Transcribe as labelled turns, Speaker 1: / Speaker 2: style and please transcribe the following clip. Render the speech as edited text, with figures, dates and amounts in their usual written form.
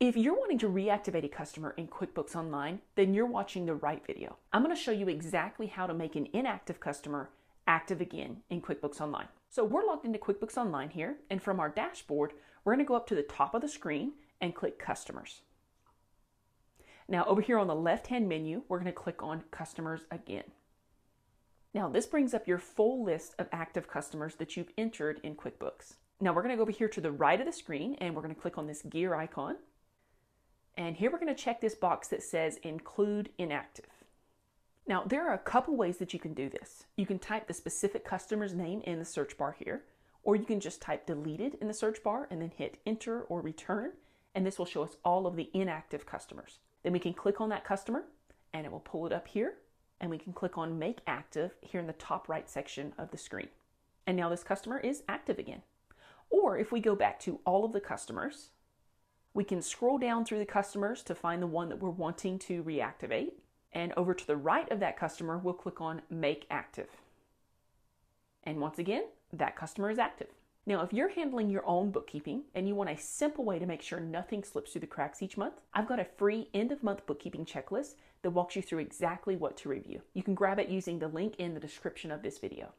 Speaker 1: If you're wanting to reactivate a customer in QuickBooks Online, then you're watching the right video. I'm going to show you exactly how to make an inactive customer active again in QuickBooks Online. So we're logged into QuickBooks Online here, and from our dashboard, we're going to go up to the top of the screen and click Customers. Now over here on the left-hand menu, we're going to click on Customers again. Now this brings up your full list of active customers that you've entered in QuickBooks. Now we're going to go over here to the right of the screen and we're going to click on this gear icon. And here we're going to check this box that says Include Inactive. Now there are a couple ways that you can do this. You can type the specific customer's name in the search bar here, or you can just type deleted in the search bar and then hit enter or return, and this will show us all of the inactive customers. Then we can click on that customer and it will pull it up here, and we can click on Make Active here in the top right section of the screen. And now this customer is active again. Or if we go back to all of the customers, we can scroll down through the customers to find the one that we're wanting to reactivate. And over to the right of that customer, we'll click on Make Active. And once again, that customer is active. Now, if you're handling your own bookkeeping and you want a simple way to make sure nothing slips through the cracks each month, I've got a free end-of-month bookkeeping checklist that walks you through exactly what to review. You can grab it using the link in the description of this video.